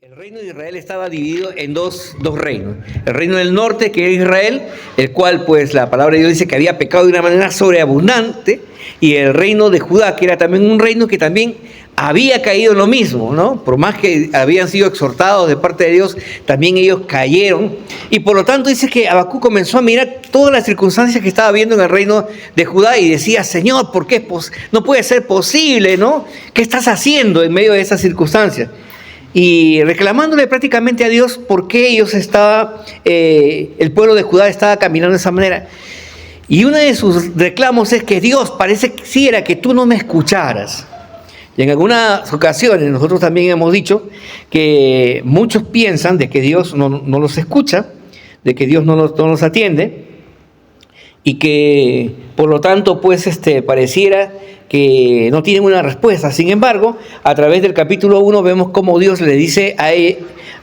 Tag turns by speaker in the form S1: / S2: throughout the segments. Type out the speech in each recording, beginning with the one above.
S1: El reino de Israel estaba dividido en dos reinos. El reino del norte, que es Israel, el cual pues la palabra de Dios dice que había pecado de una manera sobreabundante, y el reino de Judá, que era también un reino que también había caído en lo mismo, ¿no? Por más que habían sido exhortados de parte de Dios, también ellos cayeron. Y por lo tanto dice que Habacuc comenzó a mirar todas las circunstancias que estaba viendo en el reino de Judá y decía: Señor, ¿por qué no puede ser posible, ¿no? ¿Qué estás haciendo en medio de esas circunstancias? Y reclamándole prácticamente a Dios por qué el pueblo de Judá estaba caminando de esa manera. Y uno de sus reclamos es que Dios, pareciera que tú no me escucharas. Y en algunas ocasiones nosotros también hemos dicho que muchos piensan de que Dios no los escucha, de que Dios no los atiende, y que por lo tanto pues pareciera que no tienen una respuesta. Sin embargo, a través del capítulo 1 vemos cómo Dios le dice a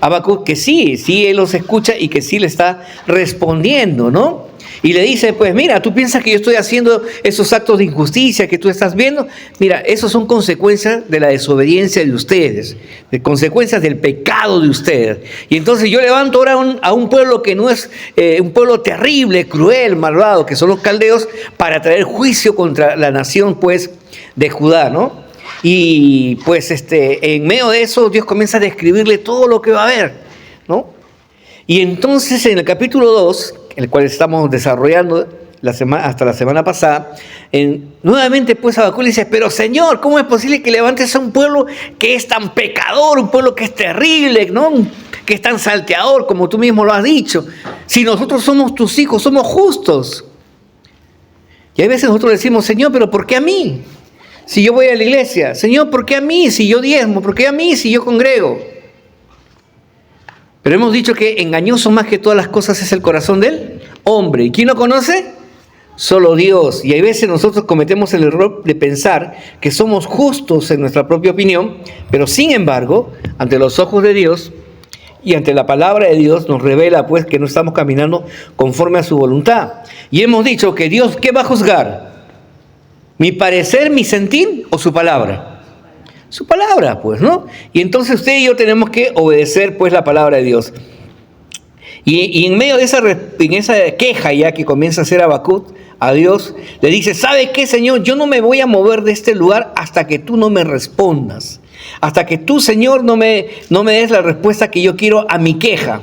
S1: Habacuc que sí Él los escucha y que sí le está respondiendo, ¿no? Y le dice: pues mira, tú piensas que yo estoy haciendo esos actos de injusticia que tú estás viendo. Mira, esos son consecuencias de la desobediencia de ustedes, de consecuencias del pecado de ustedes. Y entonces yo levanto ahora a un pueblo que no es un pueblo terrible, cruel, malvado, que son los caldeos, para traer juicio contra la nación pues de Judá, ¿no? Y pues en medio de eso Dios comienza a describirle todo lo que va a haber, ¿no? Y entonces en el capítulo 2, el cual estamos desarrollando hasta la semana pasada, nuevamente pues Habacuc le dice: pero Señor, ¿cómo es posible que levantes a un pueblo que es tan pecador, un pueblo que es terrible, ¿no? Que es tan salteador, como tú mismo lo has dicho? Si nosotros somos tus hijos, somos justos. Y a veces nosotros decimos: Señor, ¿pero por qué a mí? Si yo voy a la iglesia. Señor, ¿por qué a mí? Si yo diezmo. ¿Por qué a mí? Si yo congrego. Pero hemos dicho que engañoso más que todas las cosas es el corazón del hombre. ¿Y quién lo conoce? Solo Dios. Y a veces nosotros cometemos el error de pensar que somos justos en nuestra propia opinión, pero sin embargo, ante los ojos de Dios y ante la palabra de Dios nos revela pues que no estamos caminando conforme a su voluntad. Y hemos dicho que Dios, ¿qué va a juzgar? ¿Mi parecer, mi sentir o su palabra? Su palabra, pues, ¿no? Y entonces usted y yo tenemos que obedecer, pues, la palabra de Dios. Y en medio de esa queja ya que comienza a hacer Habacuc a Dios, le dice: ¿sabe qué, Señor? Yo no me voy a mover de este lugar hasta que tú no me respondas. Hasta que tú, Señor, no me des la respuesta que yo quiero a mi queja.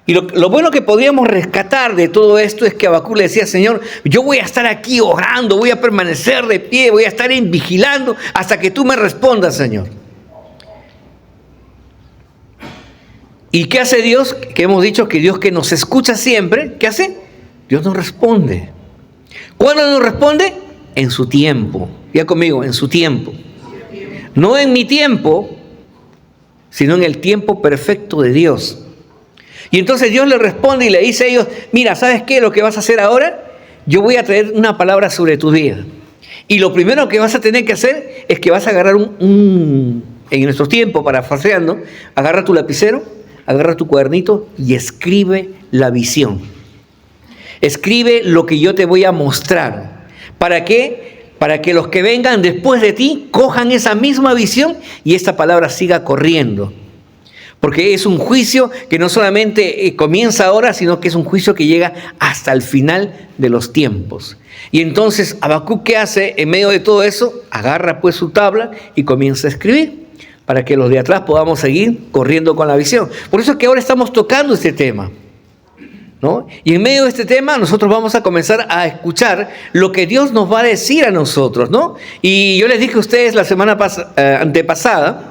S1: Y lo bueno que podríamos rescatar de todo esto es que Habacuc le decía: Señor, yo voy a estar aquí orando, voy a permanecer de pie, voy a estar vigilando hasta que tú me respondas, Señor. ¿Y qué hace Dios? Que hemos dicho que Dios, que nos escucha siempre, ¿qué hace? Dios nos responde. ¿Cuándo nos responde? En su tiempo. Ya conmigo, en su tiempo. No en mi tiempo, sino en el tiempo perfecto de Dios. Y entonces Dios le responde y le dice a ellos: mira, ¿sabes qué? Lo que vas a hacer ahora, yo voy a traer una palabra sobre tu vida. Y lo primero que vas a tener que hacer es que vas a agarrar en nuestro tiempo, parafraseando, agarra tu lapicero, agarra tu cuadernito y escribe la visión. Escribe lo que yo te voy a mostrar. ¿Para qué? Para que los que vengan después de ti cojan esa misma visión y esta palabra siga corriendo. Porque es un juicio que no solamente comienza ahora, sino que es un juicio que llega hasta el final de los tiempos. Y entonces Habacuc, ¿qué hace en medio de todo eso? Agarra pues su tabla y comienza a escribir, para que los de atrás podamos seguir corriendo con la visión. Por eso es que ahora estamos tocando este tema, ¿no? Y en medio de este tema nosotros vamos a comenzar a escuchar lo que Dios nos va a decir a nosotros, ¿no? Y yo les dije a ustedes la semana antepasada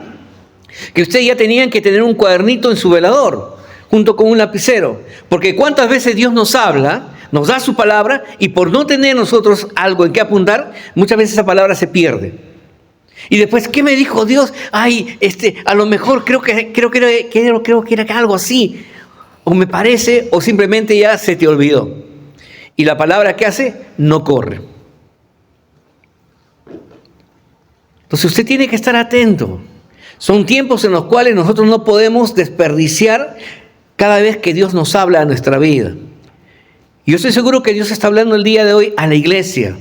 S1: que ustedes ya tenían que tener un cuadernito en su velador, junto con un lapicero. Porque cuántas veces Dios nos habla, nos da su palabra, y por no tener nosotros algo en qué apuntar, muchas veces esa palabra se pierde. Y después, ¿qué me dijo Dios? Ay, a lo mejor creo que era algo así. O me parece, o simplemente ya se te olvidó. Y la palabra, ¿qué hace? No corre. Entonces usted tiene que estar atento. Son tiempos en los cuales nosotros no podemos desperdiciar cada vez que Dios nos habla a nuestra vida. Y yo estoy seguro que Dios está hablando el día de hoy a la iglesia.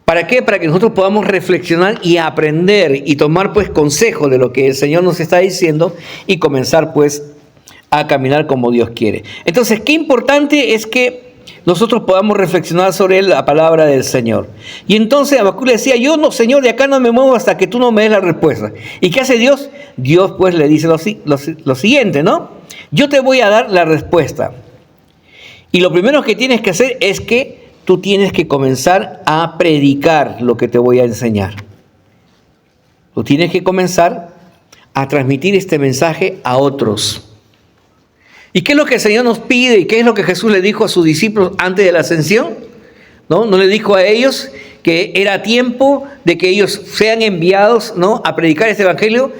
S1: ¿Para qué? Para que nosotros podamos reflexionar y aprender y tomar pues consejo de lo que el Señor nos está diciendo y comenzar pues a caminar como Dios quiere. Entonces, qué importante es que nosotros podamos reflexionar sobre la palabra del Señor. Y entonces Habacuc le decía, yo no, Señor, de acá no me muevo hasta que tú no me des la respuesta. ¿Y qué hace Dios? Dios pues le dice lo siguiente, ¿no? Yo te voy a dar la respuesta. Y lo primero que tienes que hacer es que tú tienes que comenzar a predicar lo que te voy a enseñar. Tú tienes que comenzar a transmitir este mensaje a otros. ¿Y qué es lo que el Señor nos pide? ¿Y qué es lo que Jesús le dijo a sus discípulos antes de la ascensión? ¿No le dijo a ellos que era tiempo de que ellos sean enviados, ¿no?, a predicar este evangelio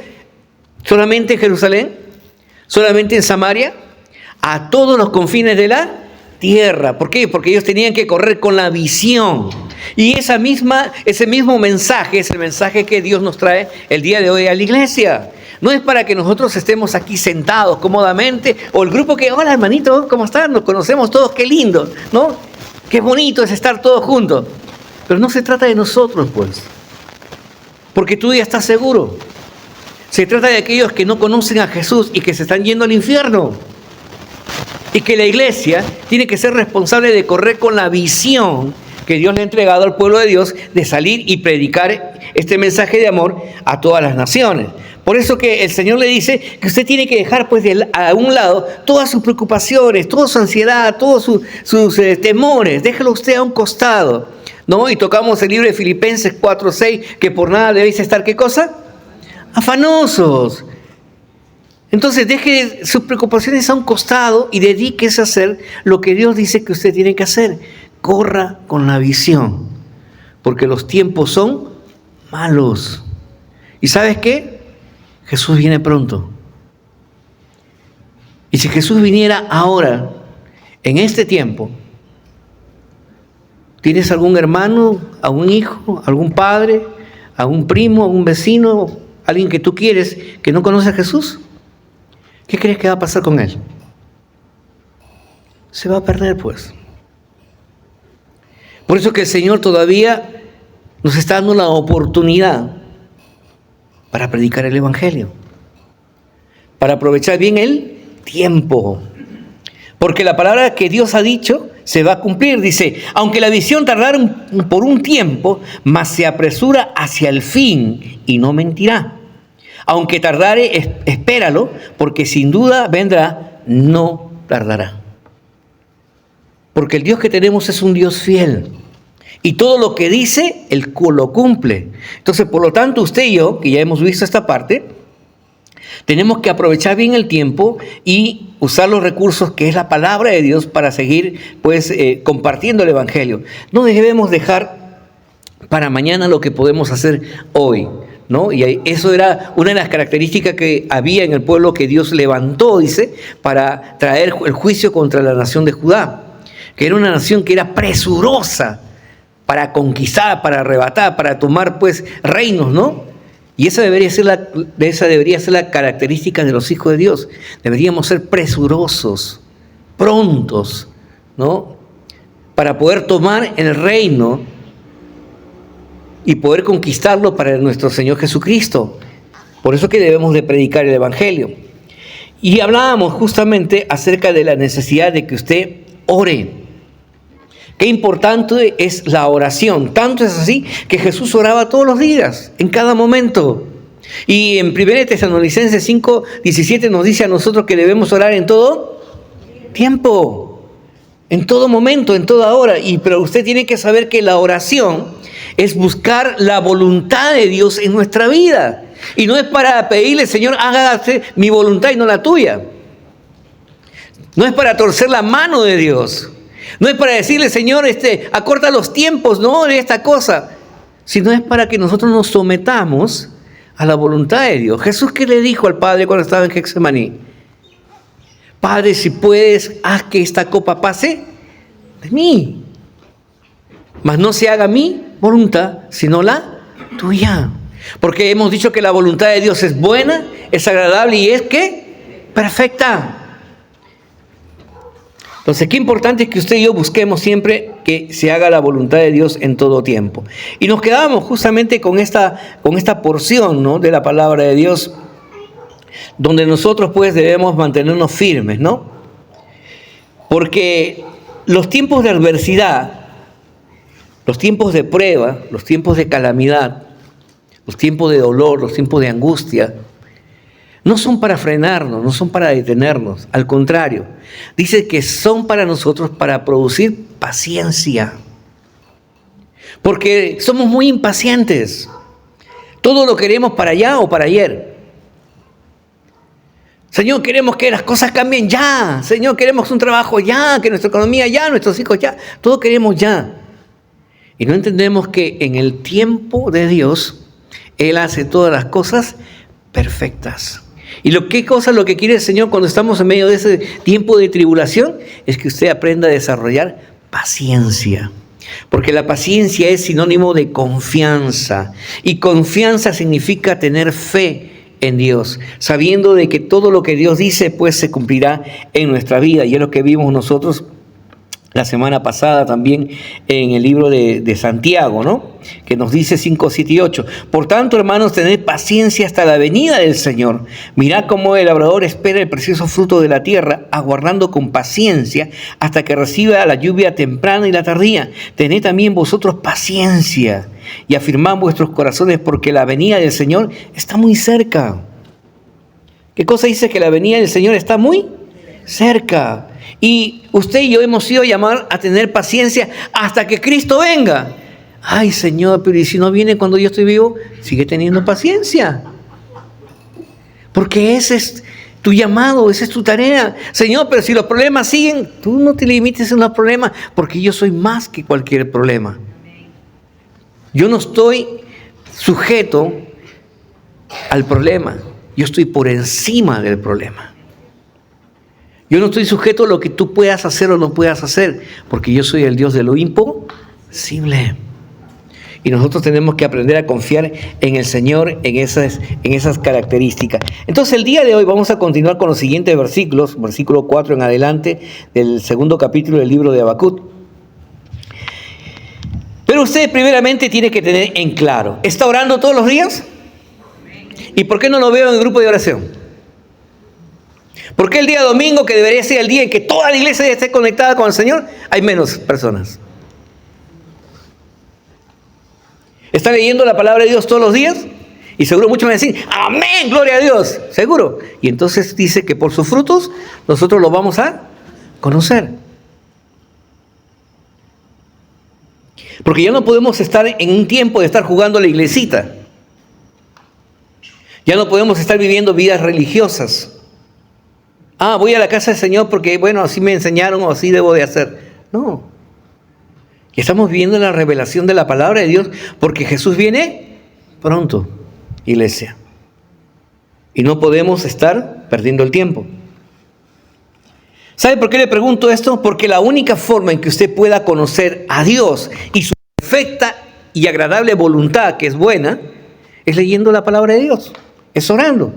S1: solamente en Jerusalén, solamente en Samaria, a todos los confines de la tierra? ¿Por qué? Porque ellos tenían que correr con la visión. Y ese mismo mensaje es el mensaje que Dios nos trae el día de hoy a la iglesia. No es para que nosotros estemos aquí sentados cómodamente, o el grupo que, hola hermanito, ¿cómo están? Nos conocemos todos, qué lindo, ¿no? Qué bonito es estar todos juntos. Pero no se trata de nosotros, pues. Porque tú ya estás seguro. Se trata de aquellos que no conocen a Jesús y que se están yendo al infierno. Y que la iglesia tiene que ser responsable de correr con la visión que Dios le ha entregado al pueblo de Dios, de salir y predicar este mensaje de amor a todas las naciones. Por eso que el Señor le dice que usted tiene que dejar pues a un lado todas sus preocupaciones, toda su ansiedad, todos sus temores. Déjelo usted a un costado, ¿no? Y tocamos el libro de Filipenses 4:6, que por nada debéis estar, ¿qué cosa? Afanosos. Entonces deje sus preocupaciones a un costado y dedíquese a hacer lo que Dios dice que usted tiene que hacer. Corra con la visión, porque los tiempos son malos. ¿Y sabes qué? Jesús viene pronto. Y si Jesús viniera ahora, en este tiempo, ¿tienes algún hermano, algún hijo, algún padre, algún primo, algún vecino, alguien que tú quieres que no conoce a Jesús? ¿Qué crees que va a pasar con él? Se va a perder, pues. Por eso que el Señor todavía nos está dando la oportunidad para predicar el evangelio, para aprovechar bien el tiempo. Porque la palabra que Dios ha dicho se va a cumplir. Dice, aunque la visión tardara por un tiempo, mas se apresura hacia el fin y no mentirá. Aunque tardare, espéralo, porque sin duda vendrá, no tardará. Porque el Dios que tenemos es un Dios fiel. Y todo lo que dice, Él lo cumple. Entonces, por lo tanto, usted y yo, que ya hemos visto esta parte, tenemos que aprovechar bien el tiempo y usar los recursos que es la palabra de Dios para seguir pues compartiendo el evangelio. No debemos dejar para mañana lo que podemos hacer hoy, ¿no? Y eso era una de las características que había en el pueblo que Dios levantó, dice, para traer el juicio contra la nación de Judá, que era una nación que era presurosa para conquistar, para arrebatar, para tomar pues reinos, ¿no? Y esa debería ser la característica de los hijos de Dios. Deberíamos ser presurosos, prontos, ¿no? Para poder tomar el reino y poder conquistarlo para nuestro Señor Jesucristo. Por eso que debemos de predicar el evangelio. Y hablábamos justamente acerca de la necesidad de que usted ore. Qué importante es la oración. Tanto es así que Jesús oraba todos los días, en cada momento. Y en 1 Tesalonicenses 5:17 nos dice a nosotros que debemos orar en todo tiempo, en todo momento, en toda hora. Pero usted tiene que saber que la oración es buscar la voluntad de Dios en nuestra vida. Y no es para pedirle, Señor, hágase mi voluntad y no la tuya. No es para torcer la mano de Dios. No es para decirle, Señor, acorta los tiempos, no, de esta cosa. Sino es para que nosotros nos sometamos a la voluntad de Dios. Jesús, ¿qué le dijo al Padre cuando estaba en Getsemaní? Padre, si puedes, haz que esta copa pase de mí. Mas no se haga mi voluntad, sino la tuya. Porque hemos dicho que la voluntad de Dios es buena, es agradable y es, ¿qué? Perfecta. Entonces, qué importante es que usted y yo busquemos siempre que se haga la voluntad de Dios en todo tiempo. Y nos quedamos justamente con esta porción, ¿no?, de la palabra de Dios, donde nosotros pues debemos mantenernos firmes, ¿no? Porque los tiempos de adversidad, los tiempos de prueba, los tiempos de calamidad, los tiempos de dolor, los tiempos de angustia, no son para frenarnos, no son para detenernos. Al contrario, dice que son para nosotros para producir paciencia. Porque somos muy impacientes. Todo lo queremos para allá o para ayer. Señor, queremos que las cosas cambien ya. Señor, queremos un trabajo ya, que nuestra economía ya, nuestros hijos ya. Todo queremos ya. Y no entendemos que en el tiempo de Dios, Él hace todas las cosas perfectas. ¿Y qué cosa lo que quiere el Señor cuando estamos en medio de ese tiempo de tribulación? Es que usted aprenda a desarrollar paciencia. Porque la paciencia es sinónimo de confianza. Y confianza significa tener fe en Dios, sabiendo de que todo lo que Dios dice pues se cumplirá en nuestra vida. Y es lo que vimos nosotros la semana pasada también en el libro de Santiago, ¿no?, que nos dice 5, 7 y 8. Por tanto, hermanos, tened paciencia hasta la venida del Señor. Mirad cómo el labrador espera el precioso fruto de la tierra, aguardando con paciencia hasta que reciba la lluvia temprana y la tardía. Tened también vosotros paciencia y afirmad vuestros corazones, porque la venida del Señor está muy cerca. ¿Qué cosa dice? Que la venida del Señor está muy cerca. Y usted y yo hemos sido llamados a tener paciencia hasta que Cristo venga. Ay, Señor, pero ¿y si no viene cuando yo estoy vivo? Sigue teniendo paciencia. Porque ese es tu llamado, esa es tu tarea. Señor, pero si los problemas siguen, tú no te limites en los problemas, porque yo soy más que cualquier problema. Yo no estoy sujeto al problema. Yo estoy por encima del problema. Yo no estoy sujeto a lo que tú puedas hacer o no puedas hacer, porque yo soy el Dios de lo imposible. Y nosotros tenemos que aprender a confiar en el Señor, en esas características. Entonces, el día de hoy vamos a continuar con los siguientes versículos, versículo 4 en adelante, del segundo capítulo del libro de Habacuc. Pero usted primeramente tiene que tener en claro, ¿está orando todos los días? ¿Y por qué no lo veo en el grupo de oración? ¿Por qué el día domingo, que debería ser el día en que toda la iglesia esté conectada con el Señor, hay menos personas? ¿Está leyendo la palabra de Dios todos los días? Y seguro muchos van a decir, amén, gloria a Dios, seguro. Y entonces dice que por sus frutos nosotros los vamos a conocer. Porque ya no podemos estar en un tiempo de estar jugando a la iglesita. Ya no podemos estar viviendo vidas religiosas. Voy a la casa del Señor porque, bueno, así me enseñaron o así debo de hacer. No. Y estamos viviendo la revelación de la palabra de Dios porque Jesús viene pronto, iglesia. Y no podemos estar perdiendo el tiempo. ¿Sabe por qué le pregunto esto? Porque la única forma en que usted pueda conocer a Dios y su perfecta y agradable voluntad, que es buena, es leyendo la palabra de Dios, es orando.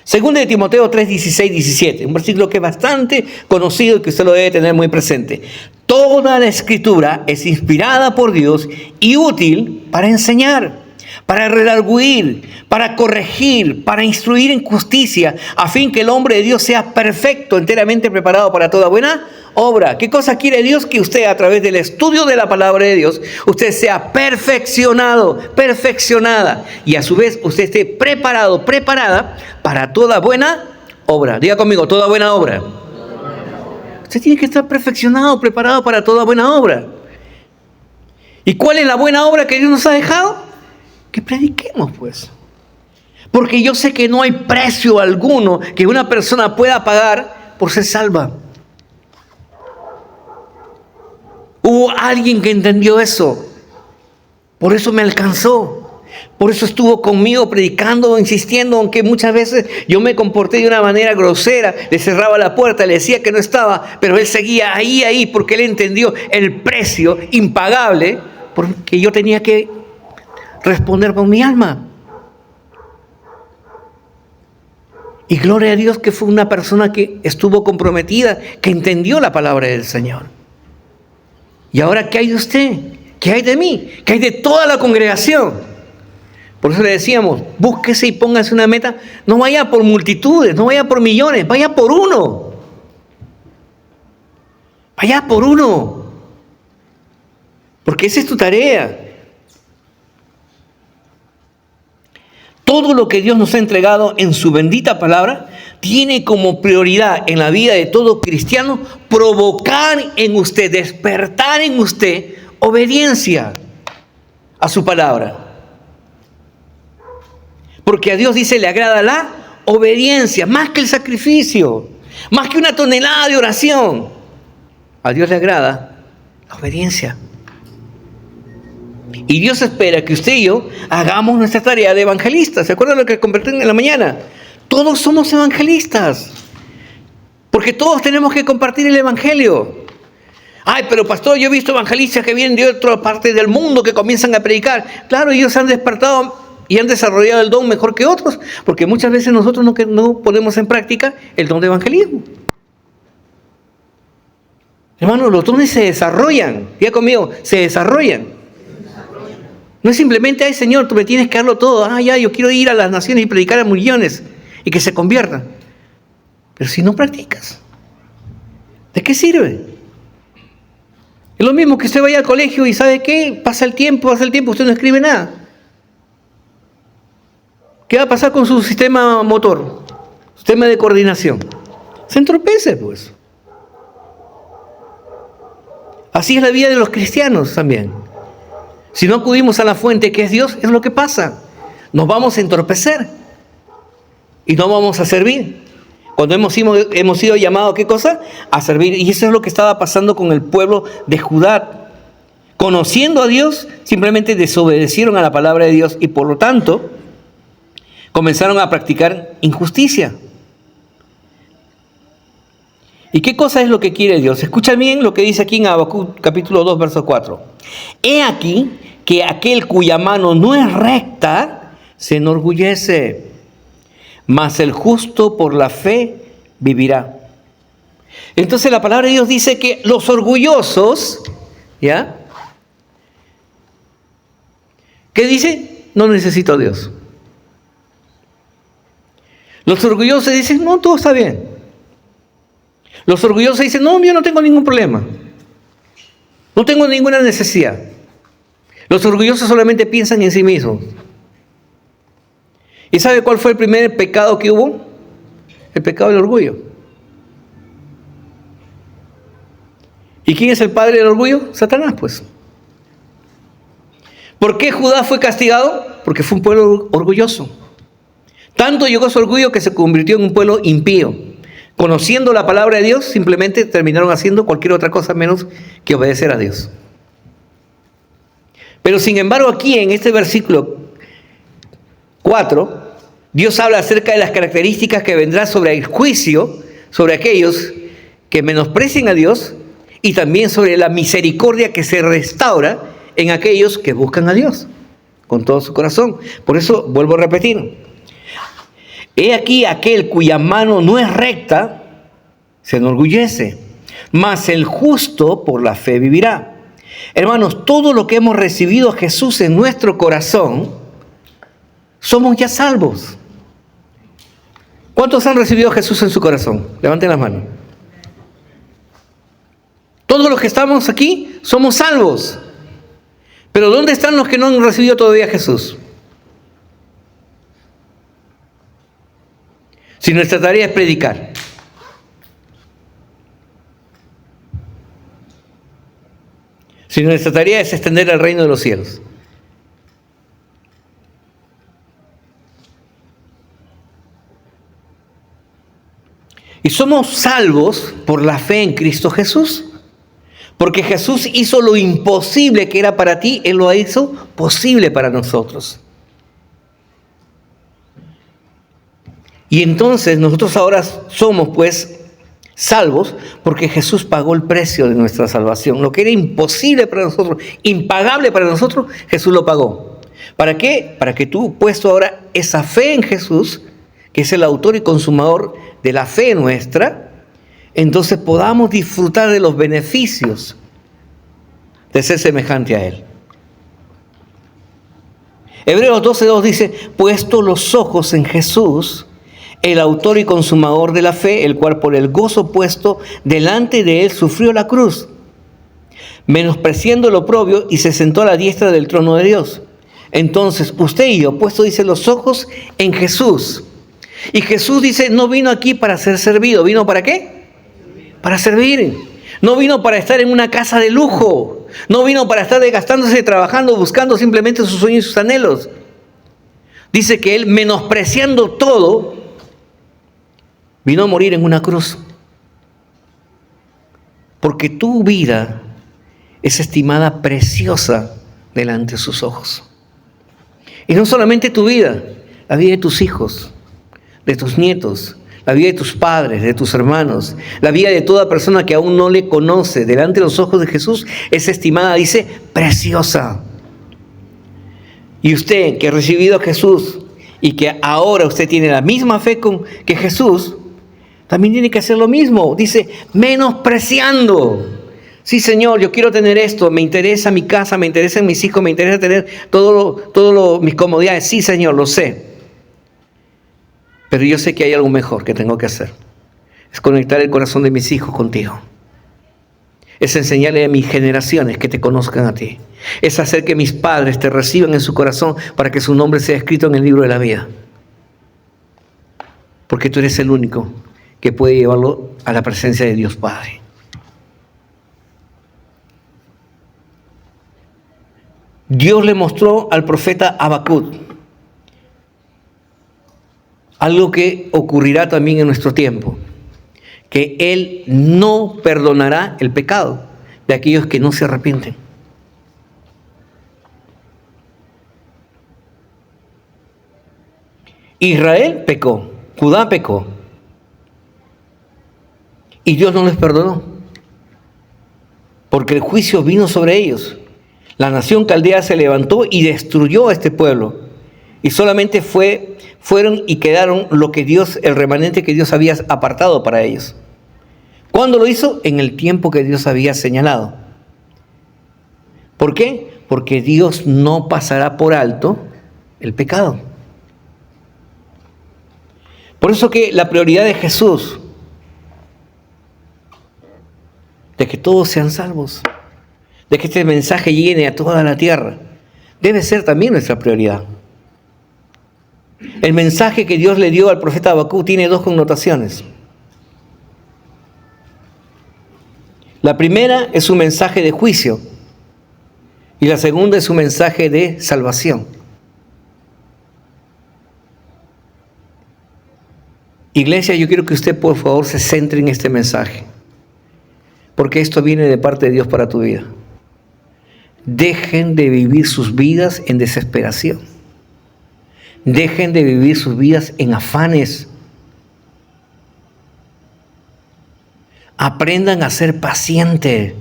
S1: Segunda de Timoteo 3, 16, 17, un versículo que es bastante conocido y que usted lo debe tener muy presente. Toda la escritura es inspirada por Dios y útil para enseñar, para redarguir, para corregir, para instruir en justicia, a fin que el hombre de Dios sea perfecto, enteramente preparado para toda buena obra. ¿Qué cosa quiere Dios? Que usted, a través del estudio de la palabra de Dios, usted sea perfeccionado, perfeccionada, y a su vez usted esté preparado, preparada para toda buena obra. Diga conmigo, toda buena obra. Usted tiene que estar perfeccionado, preparado para toda buena obra. ¿Y cuál es la buena obra que Dios nos ha dejado? Que prediquemos, pues. Porque yo sé que no hay precio alguno que una persona pueda pagar por ser salva. Hubo alguien que entendió eso. Por eso me alcanzó. Por eso estuvo conmigo predicando, insistiendo, aunque muchas veces yo me comporté de una manera grosera, le cerraba la puerta, le decía que no estaba, pero él seguía ahí, porque él entendió el precio impagable porque yo tenía que responder con mi alma. Y gloria a Dios que fue una persona que estuvo comprometida, que entendió la palabra del Señor. Y ahora, ¿qué hay de usted? ¿Qué hay de mí? ¿Qué hay de toda la congregación? Por eso le decíamos, búsquese y póngase una meta. No vaya por multitudes, no vaya por millones, vaya por uno. Vaya por uno. Porque esa es tu tarea. Todo lo que Dios nos ha entregado en su bendita palabra tiene como prioridad en la vida de todo cristiano provocar en usted, despertar en usted obediencia a su palabra. Porque a Dios dice, le agrada la obediencia, más que el sacrificio, más que una tonelada de oración. A Dios le agrada la obediencia. Y Dios espera que usted y yo hagamos nuestra tarea de evangelistas. ¿Se acuerdan lo que compartí en la mañana? Todos somos evangelistas. Porque todos tenemos que compartir el evangelio. Ay, pero pastor, yo he visto evangelistas que vienen de otra parte del mundo que comienzan a predicar. Claro, ellos han despertado y han desarrollado el don mejor que otros. Porque muchas veces nosotros no ponemos en práctica el don de evangelismo. Hermanos, los dones se desarrollan. Diga conmigo, se desarrollan. No es simplemente, ay Señor, tú me tienes que darlo todo. Ah, ya, yo quiero ir a las naciones y predicar a millones y que se conviertan. Pero si no practicas, ¿de qué sirve? Es lo mismo que usted vaya al colegio y ¿sabe qué? Pasa el tiempo, usted no escribe nada. ¿Qué va a pasar con su sistema motor? Sistema de coordinación. Se entorpece, pues. Así es la vida de los cristianos también. Si no acudimos a la fuente que es Dios, es lo que pasa. Nos vamos a entorpecer y no vamos a servir. Cuando hemos sido llamados, ¿qué cosa? A servir. Y eso es lo que estaba pasando con el pueblo de Judá. Conociendo a Dios, simplemente desobedecieron a la palabra de Dios y por lo tanto comenzaron a practicar injusticia. ¿Y qué cosa es lo que quiere Dios? Escucha bien lo que dice aquí en Habacuc capítulo 2, verso 4. He aquí que aquel cuya mano no es recta se enorgullece, mas el justo por la fe vivirá. Entonces la palabra de Dios dice que los orgullosos, ¿ya? ¿Qué dice? No necesito a Dios. Los orgullosos dicen, no, todo está bien. Los orgullosos dicen, no, yo no tengo ningún problema. No tengo ninguna necesidad. Los orgullosos solamente piensan en sí mismos. ¿Y sabe cuál fue el primer pecado que hubo? El pecado del orgullo. ¿Y quién es el padre del orgullo? Satanás, pues. ¿Por qué Judá fue castigado? Porque fue un pueblo orgulloso. Tanto llegó su orgullo que se convirtió en un pueblo impío. Conociendo la palabra de Dios, simplemente terminaron haciendo cualquier otra cosa menos que obedecer a Dios. Pero sin embargo aquí en este versículo 4, Dios habla acerca de las características que vendrá sobre el juicio, sobre aquellos que menosprecien a Dios y también sobre la misericordia que se restaura en aquellos que buscan a Dios con todo su corazón. Por eso vuelvo a repetir. He aquí aquel cuya mano no es recta, se enorgullece, mas el justo por la fe vivirá. Hermanos, todo lo que hemos recibido a Jesús en nuestro corazón, somos ya salvos. ¿Cuántos han recibido a Jesús en su corazón? Levanten las manos. Todos los que estamos aquí somos salvos. Pero ¿dónde están los que no han recibido todavía a Jesús? Si nuestra tarea es predicar. Si nuestra tarea es extender el reino de los cielos. Y somos salvos por la fe en Cristo Jesús. Porque Jesús hizo lo imposible que era para ti, Él lo hizo posible para nosotros. Y entonces nosotros ahora somos pues salvos porque Jesús pagó el precio de nuestra salvación. Lo que era imposible para nosotros, impagable para nosotros, Jesús lo pagó. ¿Para qué? Para que tú, puesto ahora esa fe en Jesús, que es el autor y consumador de la fe nuestra, entonces podamos disfrutar de los beneficios de ser semejante a Él. Hebreos 12:2 dice, puesto los ojos en Jesús, el autor y consumador de la fe, el cual por el gozo puesto delante de Él sufrió la cruz, menospreciando el oprobio, y se sentó a la diestra del trono de Dios. Entonces, usted y yo, puesto, dice, los ojos en Jesús. Y Jesús dice, no vino aquí para ser servido. ¿Vino para qué? Para servir. No vino para estar en una casa de lujo. No vino para estar desgastándose, trabajando, buscando simplemente sus sueños y sus anhelos. Dice que Él, menospreciando todo, vino a morir en una cruz. Porque tu vida es estimada preciosa delante de sus ojos. Y no solamente tu vida, la vida de tus hijos, de tus nietos, la vida de tus padres, de tus hermanos, la vida de toda persona que aún no le conoce, delante de los ojos de Jesús, es estimada, dice, preciosa. Y usted que ha recibido a Jesús y que ahora usted tiene la misma fe que Jesús, también tiene que hacer lo mismo. Dice, menospreciando. Sí, Señor, yo quiero tener esto, me interesa mi casa, me interesan mis hijos, me interesa tener mis comodidades. Sí, Señor, lo sé. Pero yo sé que hay algo mejor que tengo que hacer. Es conectar el corazón de mis hijos contigo. Es enseñarle a mis generaciones que te conozcan a ti. Es hacer que mis padres te reciban en su corazón para que su nombre sea escrito en el libro de la vida. Porque tú eres el único que puede llevarlo a la presencia de Dios Padre. Dios le mostró al profeta Habacuc algo que ocurrirá también en nuestro tiempo, que Él no perdonará el pecado de aquellos que no se arrepienten. Israel pecó, Judá pecó, y Dios no les perdonó, porque el juicio vino sobre ellos. La nación caldea se levantó y destruyó a este pueblo, y solamente fueron y quedaron lo que Dios, el remanente que Dios había apartado para ellos. ¿Cuándo lo hizo? En el tiempo que Dios había señalado. ¿Por qué? Porque Dios no pasará por alto el pecado. Por eso que la prioridad de Jesús, de que todos sean salvos, de que este mensaje llene a toda la tierra, debe ser también nuestra prioridad. El mensaje que Dios le dio al profeta Habacuc tiene dos connotaciones. La primera es un mensaje de juicio y la segunda es un mensaje de salvación. Iglesia, yo quiero que usted por favor se centre en este mensaje, porque esto viene de parte de Dios para tu vida. Dejen de vivir sus vidas en desesperación. Dejen de vivir sus vidas en afanes. Aprendan a ser pacientes.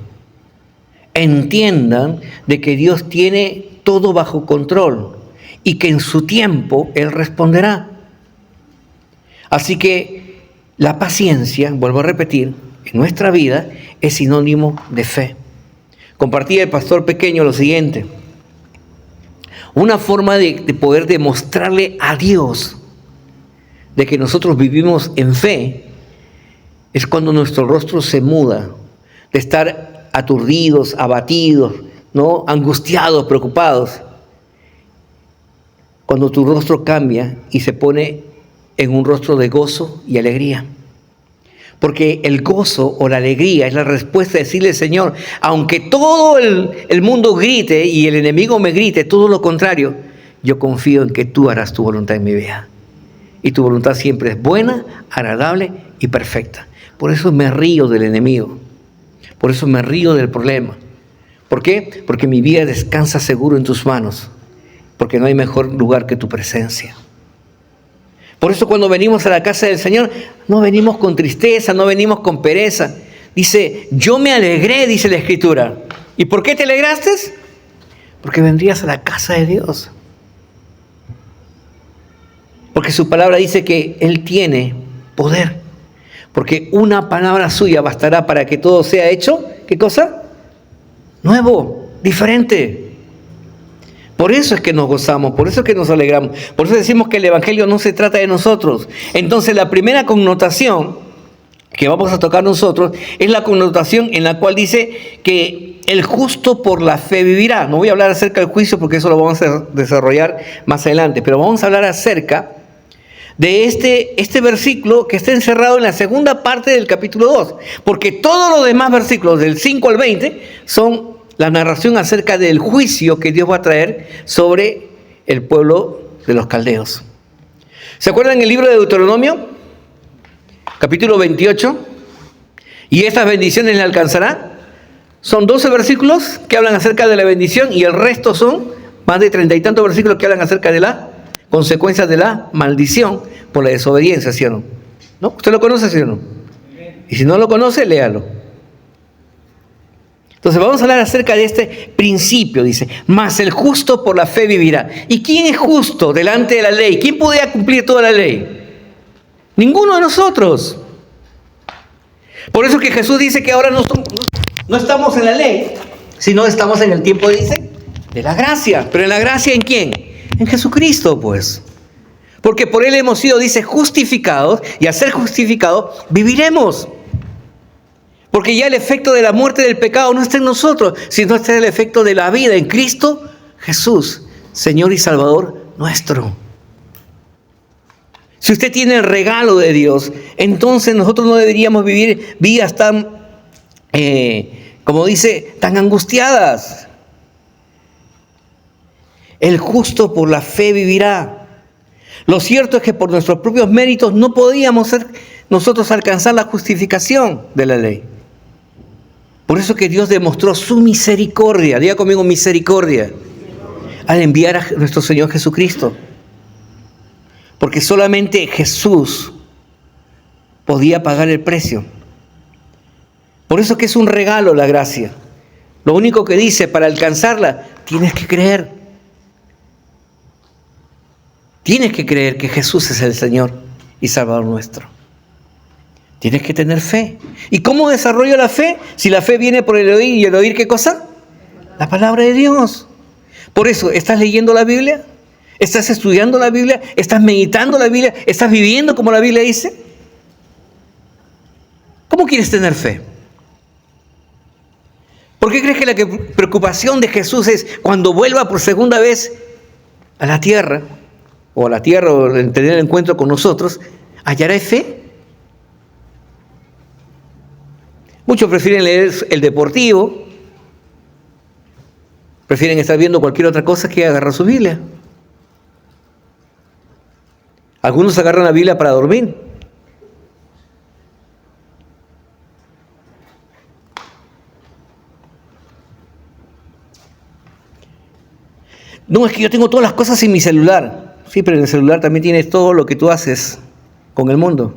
S1: Entiendan de que Dios tiene todo bajo control y que en su tiempo Él responderá. Así que la paciencia, vuelvo a repetir, en nuestra vida es sinónimo de fe. Compartía el pastor pequeño lo siguiente: una forma de poder demostrarle a Dios de que nosotros vivimos en fe es cuando nuestro rostro se muda, de estar aturdidos, abatidos, ¿no? Angustiados, preocupados. Cuando tu rostro cambia y se pone en un rostro de gozo y alegría. Porque el gozo o la alegría es la respuesta de decirle, Señor, aunque todo el mundo grite y el enemigo me grite, todo lo contrario, yo confío en que tú harás tu voluntad en mi vida. Y tu voluntad siempre es buena, agradable y perfecta. Por eso me río del enemigo. Por eso me río del problema. ¿Por qué? Porque mi vida descansa seguro en tus manos. Porque no hay mejor lugar que tu presencia. Por eso cuando venimos a la casa del Señor, no venimos con tristeza, no venimos con pereza. Dice, yo me alegré, dice la Escritura. ¿Y por qué te alegraste? Porque vendrías a la casa de Dios. Porque su palabra dice que Él tiene poder. Porque una palabra suya bastará para que todo sea hecho, ¿qué cosa? Nuevo, diferente. Por eso es que nos gozamos, por eso es que nos alegramos. Por eso decimos que el Evangelio no se trata de nosotros. Entonces la primera connotación que vamos a tocar nosotros es la connotación en la cual dice que el justo por la fe vivirá. No voy a hablar acerca del juicio porque eso lo vamos a desarrollar más adelante, pero vamos a hablar acerca de este versículo que está encerrado en la segunda parte del capítulo 2, porque todos los demás versículos del 5 al 20 son la narración acerca del juicio que Dios va a traer sobre el pueblo de los caldeos. ¿Se acuerdan el libro de Deuteronomio? Capítulo 28. ¿Y estas bendiciones le alcanzará? Son 12 versículos que hablan acerca de la bendición y el resto son más de 30 y tantos versículos que hablan acerca de las consecuencias de la maldición por la desobediencia, ¿sí o no? ¿No? ¿Usted lo conoce, sí o no? Y si no lo conoce, léalo. Entonces vamos a hablar acerca de este principio, dice, mas el justo por la fe vivirá. ¿Y quién es justo delante de la ley? ¿Quién podía cumplir toda la ley? Ninguno de nosotros. Por eso que Jesús dice que ahora no estamos en la ley, sino estamos en el tiempo, dice, de la gracia. ¿Pero en la gracia en quién? En Jesucristo, pues. Porque por Él hemos sido, dice, justificados, y al ser justificados, viviremos. Porque ya el efecto de la muerte del pecado no está en nosotros, sino está el efecto de la vida en Cristo Jesús, Señor y Salvador nuestro. Si usted tiene el regalo de Dios, entonces nosotros no deberíamos vivir vidas tan, como dice, tan angustiadas. El justo por la fe vivirá. Lo cierto es que por nuestros propios méritos no podíamos nosotros alcanzar la justificación de la ley. Por eso que Dios demostró su misericordia, diga conmigo misericordia, al enviar a nuestro Señor Jesucristo. Porque solamente Jesús podía pagar el precio. Por eso que es un regalo la gracia. Lo único que dice, para alcanzarla, tienes que creer. Tienes que creer que Jesús es el Señor y Salvador nuestro. Tienes que tener fe. ¿Y cómo desarrollo la fe? Si la fe viene por el oír, ¿y el oír qué cosa? La palabra de Dios. Por eso, ¿estás leyendo la Biblia? ¿Estás estudiando la Biblia? ¿Estás meditando la Biblia? ¿Estás viviendo como la Biblia dice? ¿Cómo quieres tener fe? ¿Por qué crees que la preocupación de Jesús es cuando vuelva por segunda vez a la tierra, o en tener el encuentro con nosotros, hallará fe? Muchos prefieren leer el deportivo, prefieren estar viendo cualquier otra cosa que agarrar su Biblia. Algunos agarran la Biblia para dormir. No, es que yo tengo todas las cosas en mi celular. Sí, pero en el celular también tienes todo lo que tú haces con el mundo.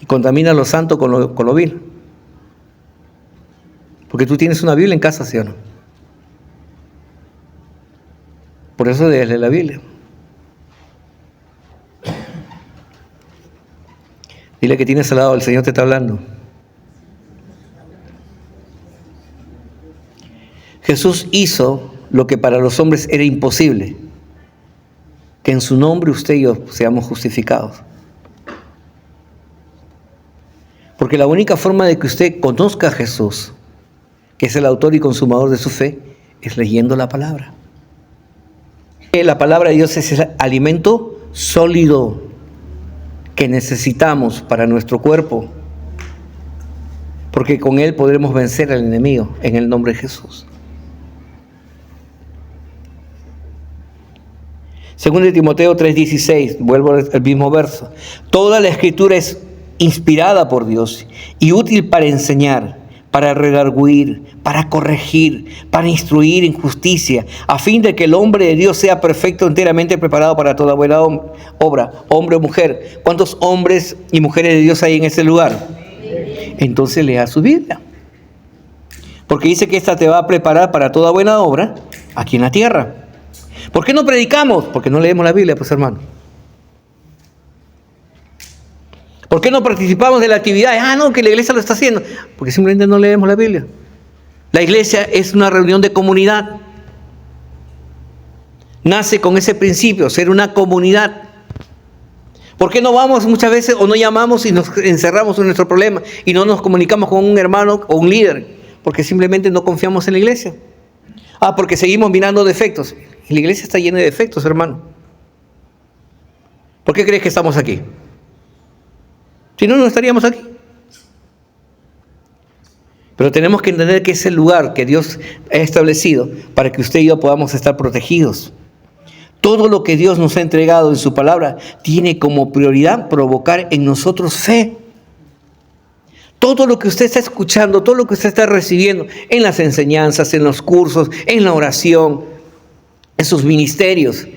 S1: Y contamina lo santo con lo vil. Porque tú tienes una Biblia en casa, ¿sí o no? Por eso debes leer la Biblia. Dile que tienes al lado, el Señor te está hablando. Jesús hizo lo que para los hombres era imposible, que en su nombre usted y yo seamos justificados. Porque la única forma de que usted conozca a Jesús, que es el autor y consumador de su fe, es leyendo la palabra. La palabra de Dios es el alimento sólido que necesitamos para nuestro cuerpo, porque con él podremos vencer al enemigo en el nombre de Jesús. Según de Timoteo 3:16, vuelvo al mismo verso. Toda la escritura es inspirada por Dios y útil para enseñar, para redarguir, para corregir, para instruir en justicia, a fin de que el hombre de Dios sea perfecto, enteramente preparado para toda buena obra, hombre o mujer. ¿Cuántos hombres y mujeres de Dios hay en ese lugar? Entonces lea su Biblia. Porque dice que esta te va a preparar para toda buena obra aquí en la tierra. ¿Por qué no predicamos? Porque no leemos la Biblia, pues hermano. ¿Por qué no participamos de la actividad? No, que la iglesia lo está haciendo. Porque simplemente no leemos la Biblia. La iglesia es una reunión de comunidad. Nace con ese principio, ser una comunidad. ¿Por qué no vamos muchas veces o no llamamos y nos encerramos en nuestro problema y no nos comunicamos con un hermano o un líder? Porque simplemente no confiamos en la iglesia. Porque seguimos mirando defectos. Y la iglesia está llena de defectos, hermano. ¿Por qué crees que estamos aquí? Si no, no estaríamos aquí. Pero tenemos que entender que es el lugar que Dios ha establecido para que usted y yo podamos estar protegidos. Todo lo que Dios nos ha entregado en su palabra tiene como prioridad provocar en nosotros fe. Todo lo que usted está escuchando, todo lo que usted está recibiendo en las enseñanzas, en los cursos, en la oración, en sus ministerios,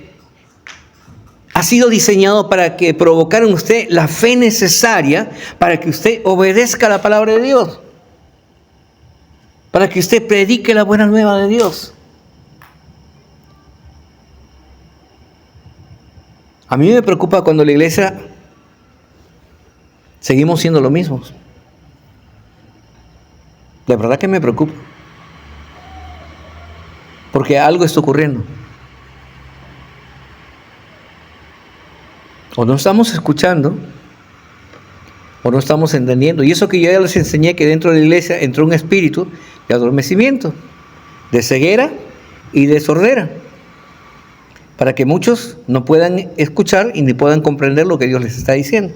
S1: ha sido diseñado para que provocar en usted la fe necesaria para que usted obedezca la palabra de Dios. Para que usted predique la buena nueva de Dios. A mí me preocupa cuando la iglesia seguimos siendo lo mismos. La verdad que me preocupa. Porque algo está ocurriendo. O no estamos escuchando, o no estamos entendiendo. Y eso que yo ya les enseñé, que dentro de la iglesia entró un espíritu de adormecimiento, de ceguera y de sordera, para que muchos no puedan escuchar y ni puedan comprender lo que Dios les está diciendo.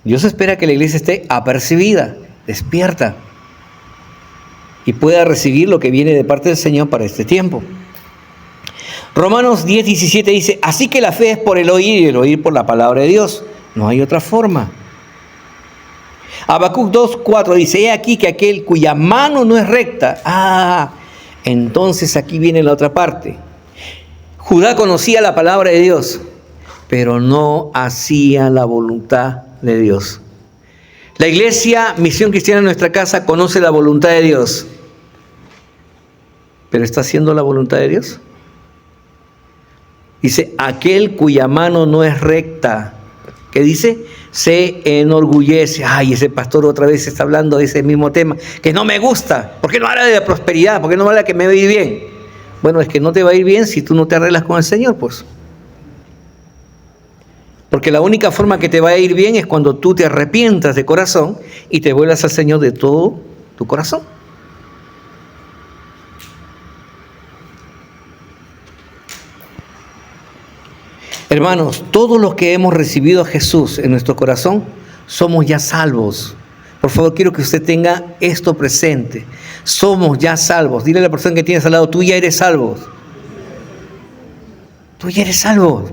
S1: Dios espera que la iglesia esté apercibida, despierta, y pueda recibir lo que viene de parte del Señor para este tiempo. Romanos 10:17 dice, así que la fe es por el oír y el oír por la palabra de Dios. No hay otra forma. Habacuc 2:4 dice, he aquí que aquel cuya mano no es recta. Entonces aquí viene la otra parte. Judá conocía la palabra de Dios, pero no hacía la voluntad de Dios. La iglesia, Misión Cristiana en Nuestra Casa, conoce la voluntad de Dios, pero ¿está haciendo la voluntad de Dios? Dice, aquel cuya mano no es recta, ¿qué dice? Se enorgullece. Ese pastor otra vez está hablando de ese mismo tema, que no me gusta. ¿Por qué no habla de la prosperidad? ¿Por qué no habla de que me va a ir bien? Bueno, es que no te va a ir bien si tú no te arreglas con el Señor, pues. Porque la única forma que te va a ir bien es cuando tú te arrepientas de corazón y te vuelvas al Señor de todo tu corazón. Hermanos, todos los que hemos recibido a Jesús en nuestro corazón, somos ya salvos. Por favor, quiero que usted tenga esto presente. Somos ya salvos. Dile a la persona que tienes al lado, tú ya eres salvo. Tú ya eres salvo.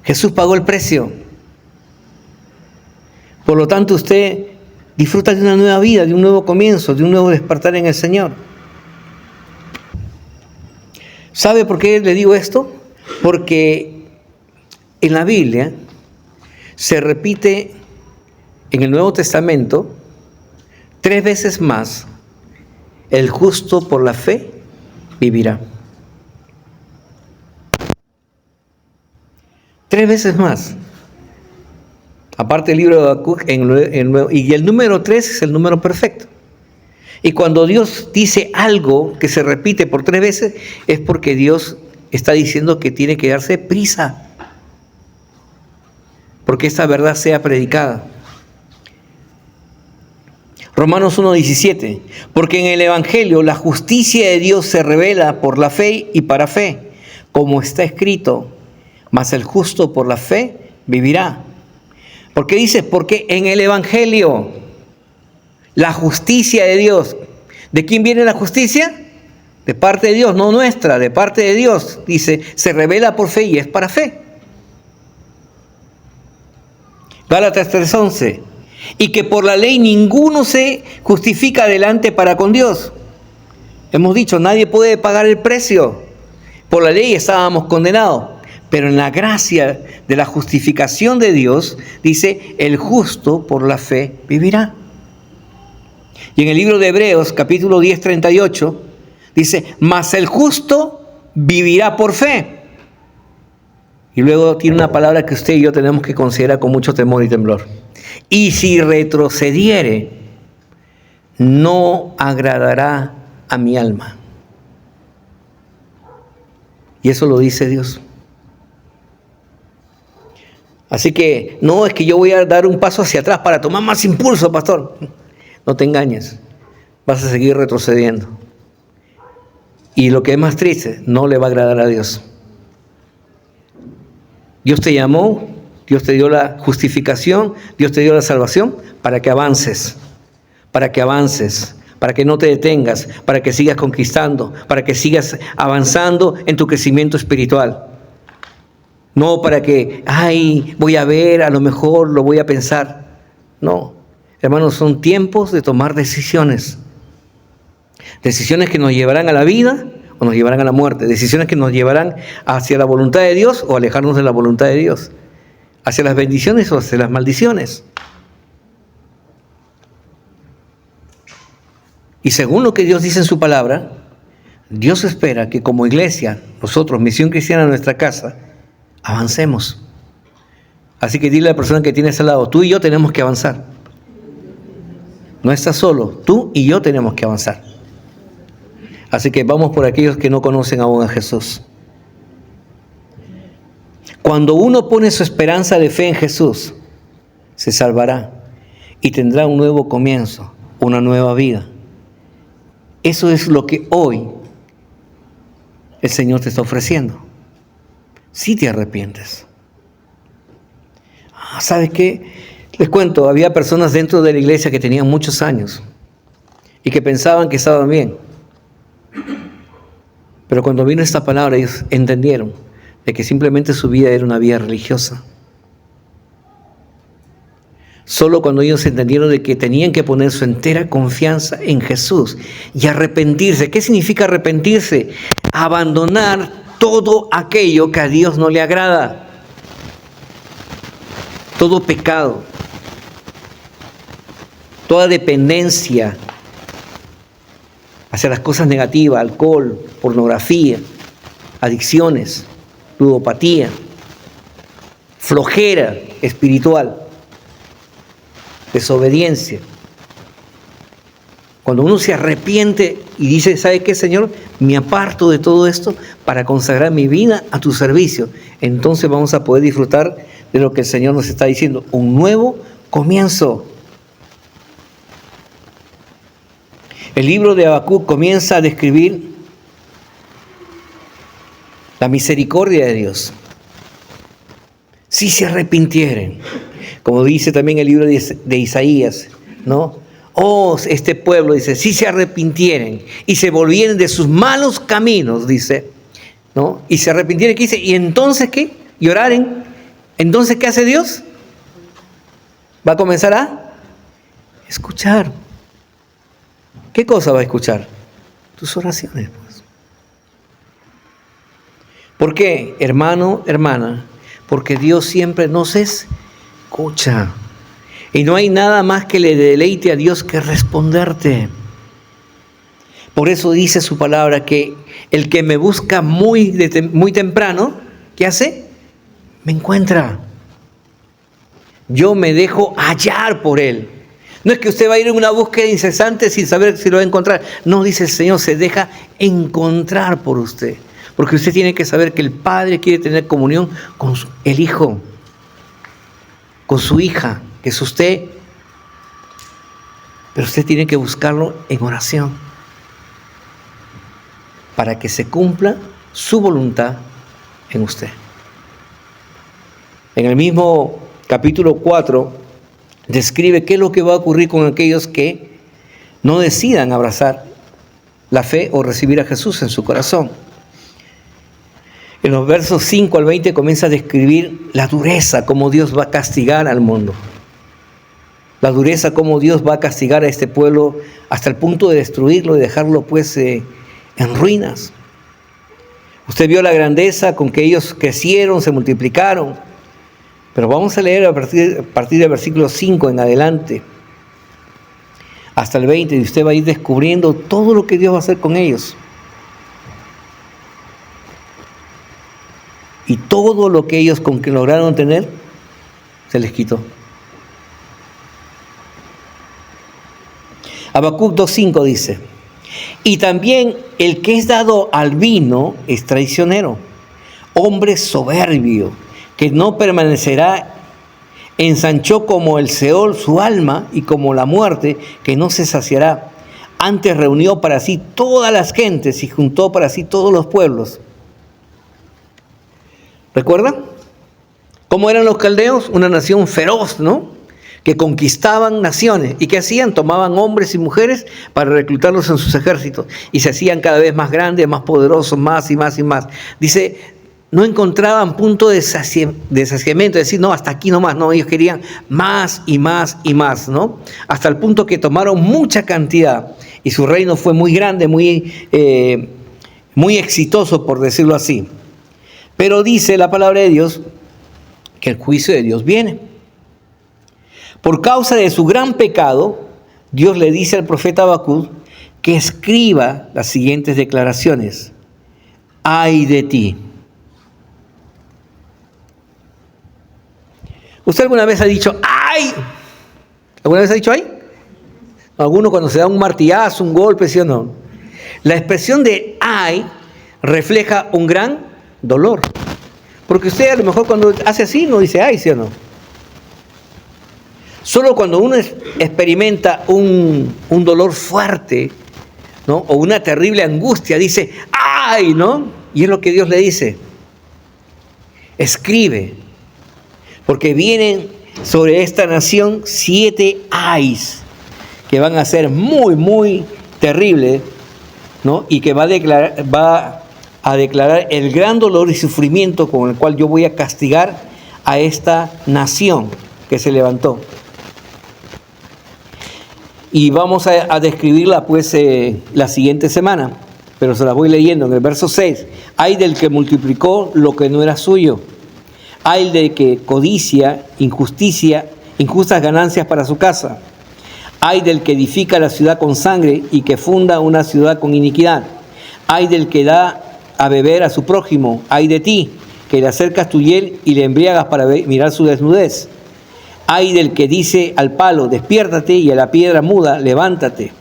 S1: Jesús pagó el precio. Por lo tanto, usted disfruta de una nueva vida, de un nuevo comienzo, de un nuevo despertar en el Señor. ¿Sabe por qué le digo esto? Porque en la Biblia se repite en el Nuevo Testamento 3 veces más: el justo por la fe vivirá. 3 veces más. Aparte del libro de Habacuc, y el número 3 es el número perfecto. Y cuando Dios dice algo que se repite por 3 veces, es porque Dios está diciendo que tiene que darse prisa, porque esta verdad sea predicada. Romanos 1:17, porque en el Evangelio la justicia de Dios se revela por la fe y para fe, como está escrito, mas el justo por la fe vivirá. ¿Por qué dice? Porque en el Evangelio la justicia de Dios. ¿De quién viene la justicia? De parte de Dios, no nuestra, de parte de Dios. Dice, se revela por fe y es para fe. Gálatas 3:11. Y que por la ley ninguno se justifica delante para con Dios. Hemos dicho, nadie puede pagar el precio. Por la ley estábamos condenados. Pero en la gracia de la justificación de Dios, dice, el justo por la fe vivirá. Y en el libro de Hebreos, capítulo 10, 38, dice, mas el justo vivirá por fe. Y luego tiene una palabra que usted y yo tenemos que considerar con mucho temor y temblor. Y si retrocediere, no agradará a mi alma. Y eso lo dice Dios. Así que no es que yo voy a dar un paso hacia atrás para tomar más impulso, pastor. No te engañes. Vas a seguir retrocediendo. Y lo que es más triste, no le va a agradar a Dios. Dios te llamó, Dios te dio la justificación, Dios te dio la salvación para que avances, para que no te detengas, para que sigas conquistando, para que sigas avanzando en tu crecimiento espiritual. No para que, voy a ver, a lo mejor lo voy a pensar. No, hermanos, son tiempos de tomar decisiones. Decisiones que nos llevarán a la vida o nos llevarán a la muerte. Decisiones que nos llevarán hacia la voluntad de Dios o alejarnos de la voluntad de Dios. Hacia las bendiciones o hacia las maldiciones. Y según lo que Dios dice en su palabra, Dios espera que como iglesia, nosotros, Misión Cristiana en nuestra casa, avancemos. Así que dile a la persona que tienes al lado, tú y yo tenemos que avanzar. No estás solo, tú y yo tenemos que avanzar. Así que vamos por aquellos que no conocen aún a Jesús. Cuando uno pone su esperanza de fe en Jesús, se salvará y tendrá un nuevo comienzo, una nueva vida. Eso es lo que hoy el Señor te está ofreciendo. Si te arrepientes. ¿Sabes qué? Les cuento, había personas dentro de la iglesia que tenían muchos años y que pensaban que estaban bien. Pero cuando vino esta palabra, ellos entendieron de que simplemente su vida era una vida religiosa. Solo cuando ellos entendieron de que tenían que poner su entera confianza en Jesús y arrepentirse. ¿Qué significa arrepentirse? Abandonar todo aquello que a Dios no le agrada. Todo pecado. Toda dependencia hacia las cosas negativas, alcohol, pornografía, adicciones, ludopatía, flojera espiritual, desobediencia. Cuando uno se arrepiente y dice, ¿sabe qué, Señor? Me aparto de todo esto para consagrar mi vida a tu servicio. Entonces vamos a poder disfrutar de lo que el Señor nos está diciendo. Un nuevo comienzo. El libro de Habacuc comienza a describir la misericordia de Dios. Si se arrepintieren, como dice también el libro de Isaías, ¿no? Oh, este pueblo, dice, si se arrepintieren y se volvieren de sus malos caminos, dice, ¿no? Y se arrepintieren, ¿qué dice? ¿Y entonces qué? Lloraren. ¿Entonces qué hace Dios? Va a comenzar a escuchar. ¿Qué cosa va a escuchar? Tus oraciones, pues. ¿Por qué, hermano, hermana? Porque Dios siempre nos escucha. Y no hay nada más que le deleite a Dios que responderte. Por eso dice su palabra que el que me busca muy temprano, ¿qué hace? Me encuentra. Yo me dejo hallar por él. No es que usted va a ir en una búsqueda incesante sin saber si lo va a encontrar. No, dice el Señor, se deja encontrar por usted. Porque usted tiene que saber que el Padre quiere tener comunión con el Hijo, con su hija, que es usted. Pero usted tiene que buscarlo en oración para que se cumpla su voluntad en usted. En el mismo capítulo 4 describe qué es lo que va a ocurrir con aquellos que no decidan abrazar la fe o recibir a Jesús en su corazón. En los versos 5 al 20 comienza a describir la dureza, cómo Dios va a castigar al mundo. La dureza, cómo Dios va a castigar a este pueblo hasta el punto de destruirlo y dejarlo pues en ruinas. Usted vio la grandeza con que ellos crecieron, se multiplicaron. Pero vamos a leer a partir del versículo 5 en adelante. hasta el 20, y usted va a ir descubriendo todo lo que Dios va a hacer con ellos. Y todo lo que ellos con que lograron tener, se les quitó. Habacuc 2:5 dice: y también el que es dado al vino es traicionero, hombre soberbio, que no permanecerá, ensanchó como el Seol su alma, y como la muerte, que no se saciará. Antes reunió para sí todas las gentes y juntó para sí todos los pueblos. ¿Recuerdan cómo eran los caldeos? Una nación feroz, ¿no? Que conquistaban naciones. ¿Y qué hacían? Tomaban hombres y mujeres para reclutarlos en sus ejércitos. Y se hacían cada vez más grandes, más poderosos, más y más y más. Dice, no encontraban punto de saciamiento, es decir, no, hasta aquí nomás, no, ellos querían más y más y más, ¿no? Hasta el punto que tomaron mucha cantidad. Y su reino fue muy grande, muy exitoso, por decirlo así. Pero dice la palabra de Dios que el juicio de Dios viene. Por causa de su gran pecado, Dios le dice al profeta Habacuc que escriba las siguientes declaraciones. ¡Ay de ti! ¿Usted alguna vez ha dicho ¡ay! ¿Alguna vez ha dicho ¡ay! Alguno cuando se da un martillazo, un golpe, ¿sí o no? La expresión de ¡ay! Refleja un gran dolor. Porque usted a lo mejor cuando hace así no dice ¡ay! ¿Sí o no? Solo cuando uno experimenta un dolor fuerte, ¿no? O una terrible angustia, dice ¡ay! ¿No? Y es lo que Dios le dice. Escribe. Porque vienen sobre esta nación 7 ayes que van a ser muy, muy terribles, ¿no? Y que va a declarar el gran dolor y sufrimiento con el cual yo voy a castigar a esta nación que se levantó. Y vamos a describirla pues la siguiente semana, pero se la voy leyendo en el verso 6. Ay del que multiplicó lo que no era suyo. Ay del que codicia injustas ganancias para su casa. Ay del que edifica la ciudad con sangre y que funda una ciudad con iniquidad. Ay del que da a beber a su prójimo. Ay de ti, que le acercas tu hiel y le embriagas para mirar su desnudez. Ay del que dice al palo, despiértate, y a la piedra muda, levántate.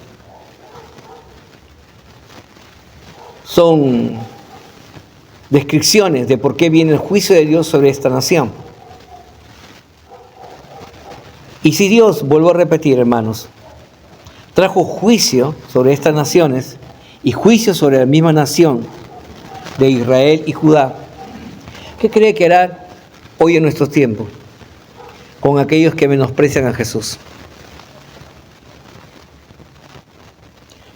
S1: Son descripciones de por qué viene el juicio de Dios sobre esta nación. Y si Dios, vuelvo a repetir, hermanos, trajo juicio sobre estas naciones y juicio sobre la misma nación de Israel y Judá, ¿qué cree que hará hoy en nuestros tiempos con aquellos que menosprecian a Jesús?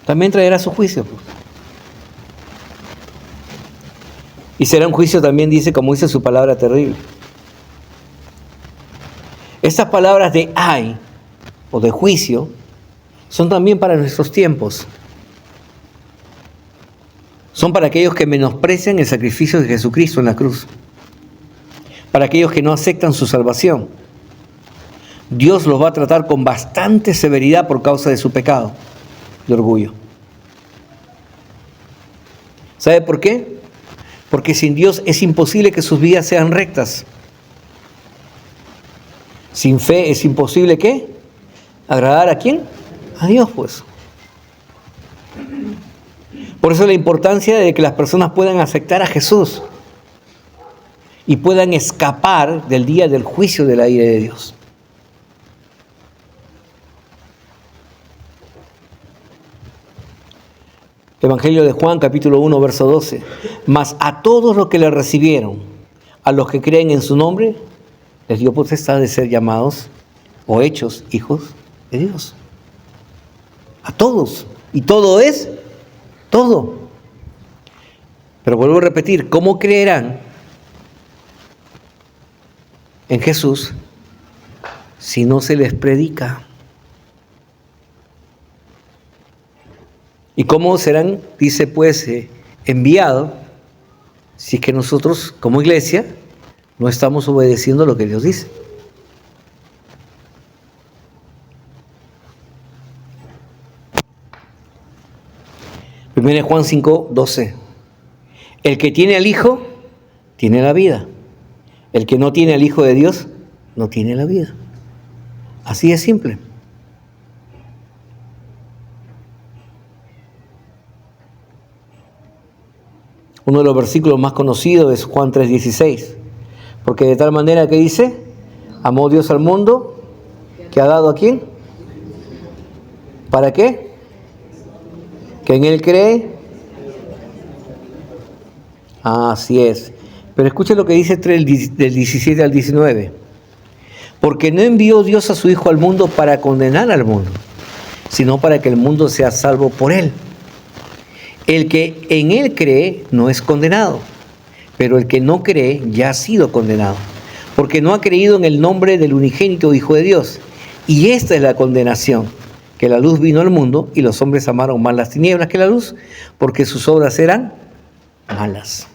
S1: También traerá su juicio, pues. Y será un juicio también, dice, como dice su palabra, terrible. Estas palabras de ay o de juicio son también para nuestros tiempos. Son para aquellos que menosprecian el sacrificio de Jesucristo en la cruz. Para aquellos que no aceptan su salvación. Dios los va a tratar con bastante severidad por causa de su pecado de orgullo. ¿Sabe por qué? Porque sin Dios es imposible que sus vidas sean rectas. Sin fe es imposible, ¿qué? ¿Agradar a quién? A Dios, pues. Por eso la importancia de que las personas puedan aceptar a Jesús y puedan escapar del día del juicio de la ira de Dios. Evangelio de Juan, capítulo 1, verso 12. Mas a todos los que le recibieron, a los que creen en su nombre, les dio potestad de ser llamados o hechos hijos de Dios. A todos. Y todo es todo. Pero vuelvo a repetir, ¿cómo creerán en Jesús si no se les predica? ¿Y cómo serán, dice pues, enviados si es que nosotros como iglesia no estamos obedeciendo lo que Dios dice? 1 Juan 5:12. El que tiene al Hijo, tiene la vida. El que no tiene al Hijo de Dios, no tiene la vida. Así es simple. Uno de los versículos más conocidos es Juan 3:16. Porque de tal manera que dice, amó Dios al mundo, que ha dado a quién. ¿Para qué? Que en Él cree. Así es. Pero escuchen lo que dice del 17 al 19. Porque no envió Dios a su Hijo al mundo para condenar al mundo, sino para que el mundo sea salvo por Él. El que en Él cree no es condenado, pero el que no cree ya ha sido condenado, porque no ha creído en el nombre del unigénito Hijo de Dios. Y esta es la condenación, que la luz vino al mundo y los hombres amaron más las tinieblas que la luz, porque sus obras eran malas.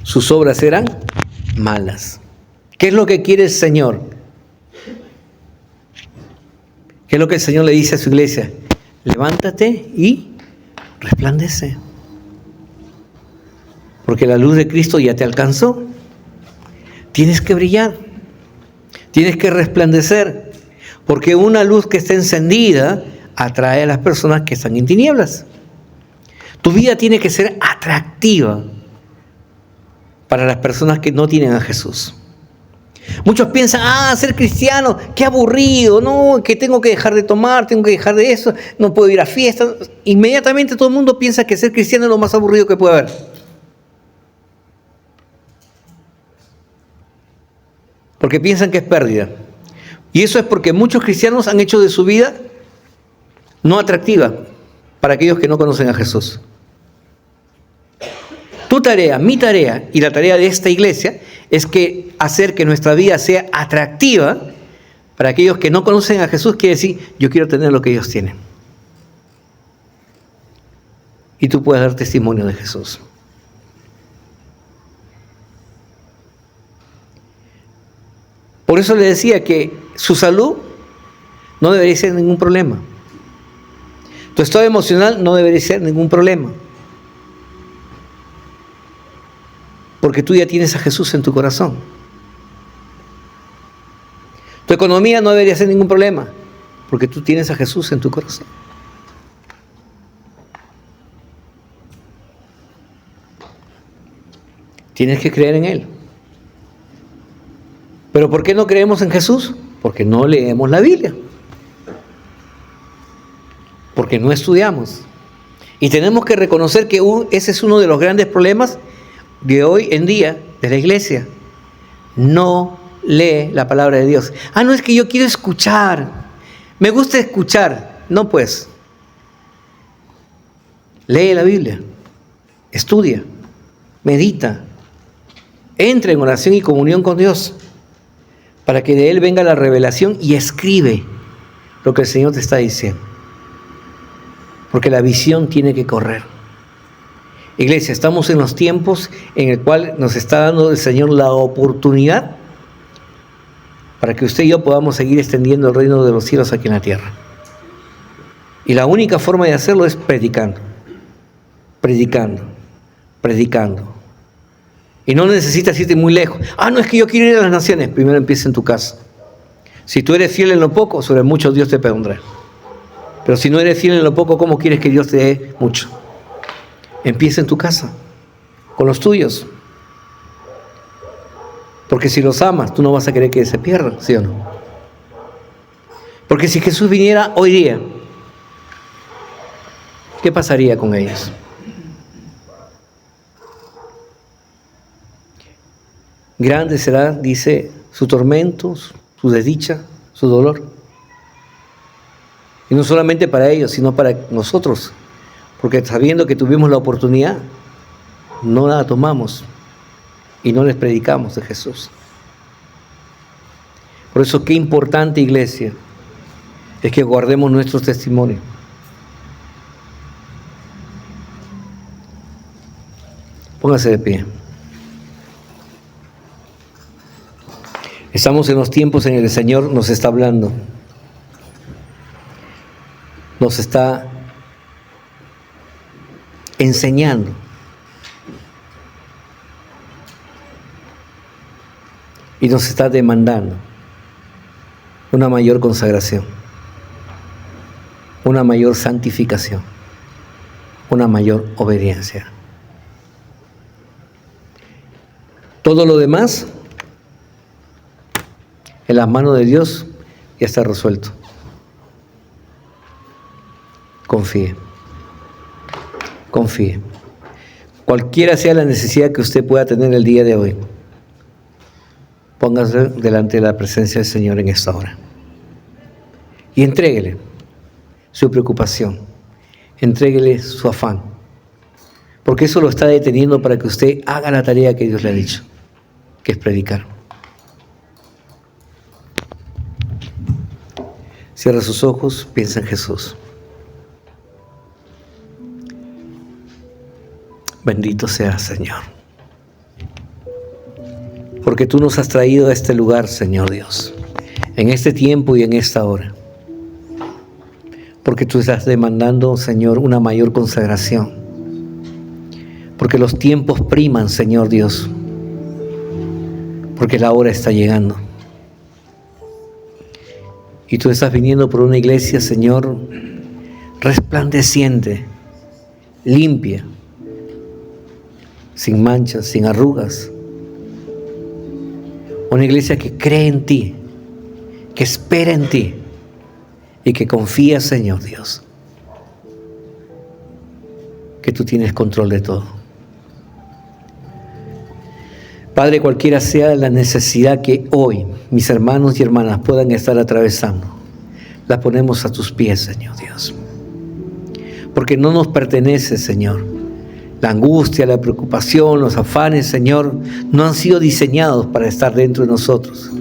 S1: Sus obras eran malas. ¿Qué es lo que quiere el Señor? ¿Qué es lo que el Señor le dice a su iglesia? Levántate y resplandece. Porque la luz de Cristo ya te alcanzó. Tienes que brillar. Tienes que resplandecer. Porque una luz que está encendida atrae a las personas que están en tinieblas. Tu vida tiene que ser atractiva para las personas que no tienen a Jesús. Muchos piensan, ser cristiano, qué aburrido, no, que tengo que dejar de tomar, tengo que dejar de eso, no puedo ir a fiestas. Inmediatamente todo el mundo piensa que ser cristiano es lo más aburrido que puede haber. Porque piensan que es pérdida. Y eso es porque muchos cristianos han hecho de su vida no atractiva para aquellos que no conocen a Jesús. Tu tarea, mi tarea y la tarea de esta iglesia es que hacer que nuestra vida sea atractiva para aquellos que no conocen a Jesús. Quiere decir, yo quiero tener lo que ellos tienen. Y tú puedes dar testimonio de Jesús. Por eso le decía que su salud no debería ser ningún problema. Tu estado emocional no debería ser ningún problema. Porque tú ya tienes a Jesús en tu corazón. Tu economía no debería ser ningún problema, porque tú tienes a Jesús en tu corazón. Tienes que creer en Él. ¿Pero por qué no creemos en Jesús? Porque no leemos la Biblia. Porque no estudiamos. Y tenemos que reconocer que ese es uno de los grandes problemas de hoy en día de la iglesia. No lee la palabra de Dios. No es que yo quiero escuchar, me gusta escuchar. No, pues, lee la Biblia, estudia, medita, entra en oración y comunión con Dios, para que de Él venga la revelación y escribe lo que el Señor te está diciendo. Porque la visión tiene que correr. Iglesia, estamos en los tiempos en el cual nos está dando el Señor la oportunidad para que usted y yo podamos seguir extendiendo el reino de los cielos aquí en la tierra. Y la única forma de hacerlo es predicando, predicando, predicando. Y no necesitas irte muy lejos. No es que yo quiero ir a las naciones. Primero empieza en tu casa. Si tú eres fiel en lo poco, sobre mucho Dios te pondrá. Pero si no eres fiel en lo poco, ¿cómo quieres que Dios te dé mucho? Empieza en tu casa, con los tuyos. Porque si los amas, tú no vas a querer que se pierdan, ¿sí o no? Porque si Jesús viniera hoy día, ¿qué pasaría con ellos? Grande será, dice, su tormento, su desdicha, su dolor. Y no solamente para ellos, sino para nosotros. Porque sabiendo que tuvimos la oportunidad, no la tomamos y no les predicamos de Jesús. Por eso, qué importante, iglesia, es que guardemos nuestros testimonios. Póngase de pie. Estamos en los tiempos en el que el Señor nos está hablando. nos está enseñando y nos está demandando una mayor consagración, una mayor santificación, una mayor obediencia. Todo lo demás, en las manos de Dios, ya está resuelto. Confíe. Confíe. Cualquiera sea la necesidad que usted pueda tener el día de hoy, póngase delante de la presencia del Señor en esta hora. Y entréguele su preocupación, entréguele su afán, porque eso lo está deteniendo para que usted haga la tarea que Dios le ha dicho, que es predicar. Cierra sus ojos, piensa en Jesús. Bendito seas, Señor, porque tú nos has traído a este lugar, Señor Dios, en este tiempo y en esta hora, porque tú estás demandando, Señor, una mayor consagración, porque los tiempos priman, Señor Dios, porque la hora está llegando. Y tú estás viniendo por una iglesia, Señor, resplandeciente, limpia, sin manchas, sin arrugas. Una iglesia que cree en ti, que espera en ti y que confía, Señor Dios, que tú tienes control de todo. Padre, cualquiera sea la necesidad que hoy mis hermanos y hermanas puedan estar atravesando, la ponemos a tus pies, Señor Dios. Porque no nos pertenece, Señor. La angustia, la preocupación, los afanes, Señor, no han sido diseñados para estar dentro de nosotros.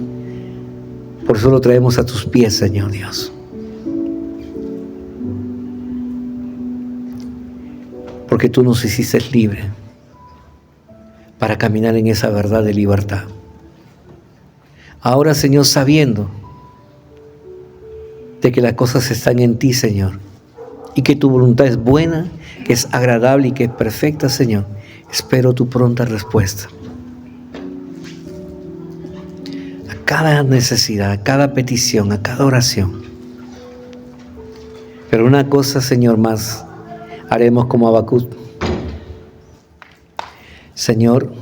S1: Por eso lo traemos a tus pies, Señor Dios. Porque tú nos hiciste libres para caminar en esa verdad de libertad. Ahora, Señor, sabiendo de que las cosas están en ti, Señor, y que tu voluntad es buena, que es agradable y que es perfecta, Señor, espero tu pronta respuesta a cada necesidad, a cada petición, a cada oración. Pero una cosa, Señor, más haremos como Habacuc. Señor,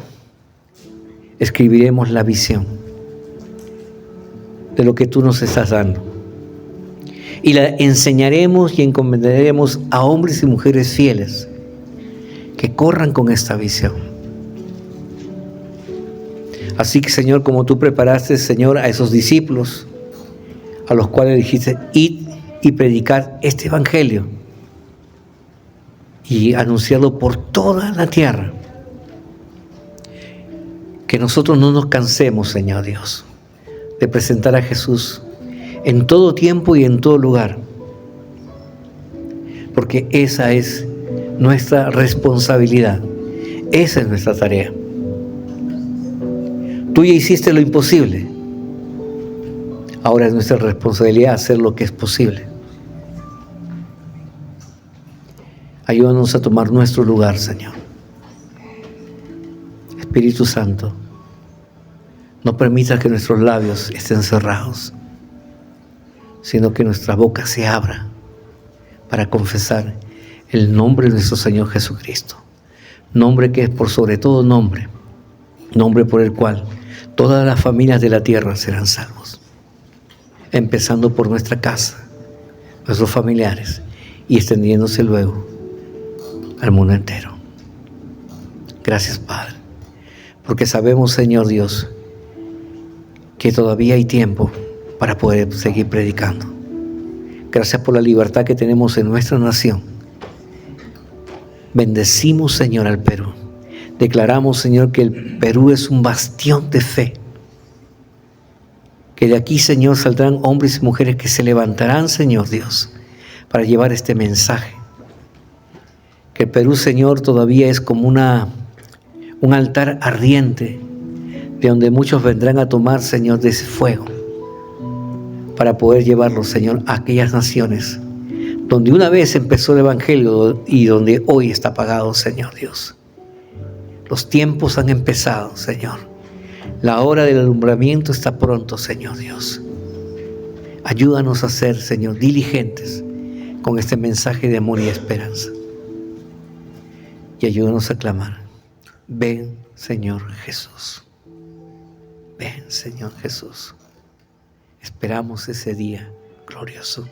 S1: escribiremos la visión de lo que tú nos estás dando y la enseñaremos y encomendaremos a hombres y mujeres fieles que corran con esta visión. Así que, Señor, como tú preparaste, Señor, a esos discípulos a los cuales dijiste, id y predicad este evangelio y anunciarlo por toda la tierra, que nosotros no nos cansemos, Señor Dios, de presentar a Jesús en todo tiempo y en todo lugar, porque esa es nuestra responsabilidad, esa es nuestra tarea. Tú ya hiciste lo imposible, ahora es nuestra responsabilidad hacer lo que es posible. Ayúdanos a tomar nuestro lugar, Señor. Espíritu Santo, no permitas que nuestros labios estén cerrados, sino que nuestra boca se abra para confesar el nombre de nuestro Señor Jesucristo, nombre que es por sobre todo nombre, nombre por el cual todas las familias de la tierra serán salvos, empezando por nuestra casa, nuestros familiares, y extendiéndose luego al mundo entero. Gracias, Padre, porque sabemos, Señor Dios, que todavía hay tiempo para poder seguir predicando. Gracias por la libertad que tenemos en nuestra nación. Bendecimos, Señor, al Perú. Declaramos, Señor, que el Perú es un bastión de fe. Que de aquí, Señor, saldrán hombres y mujeres que se levantarán, Señor Dios, para llevar este mensaje. Que el Perú, Señor, todavía es como un altar ardiente, de donde muchos vendrán a tomar, Señor, de ese fuego, para poder llevarlo, Señor, a aquellas naciones donde una vez empezó el Evangelio y donde hoy está apagado, Señor Dios. Los tiempos han empezado, Señor. La hora del alumbramiento está pronto, Señor Dios. Ayúdanos a ser, Señor, diligentes con este mensaje de amor y esperanza. Y ayúdanos a clamar: ven, Señor Jesús. Ven, Señor Jesús. Esperamos ese día glorioso.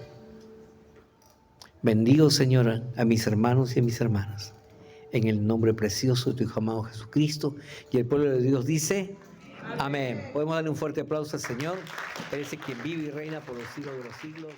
S1: Bendigo, Señor, a mis hermanos y a mis hermanas, en el nombre precioso de tu Hijo amado Jesucristo. Y el pueblo de Dios dice: amén. Podemos darle un fuerte aplauso al Señor. Él es quien vive y reina por los siglos de los siglos.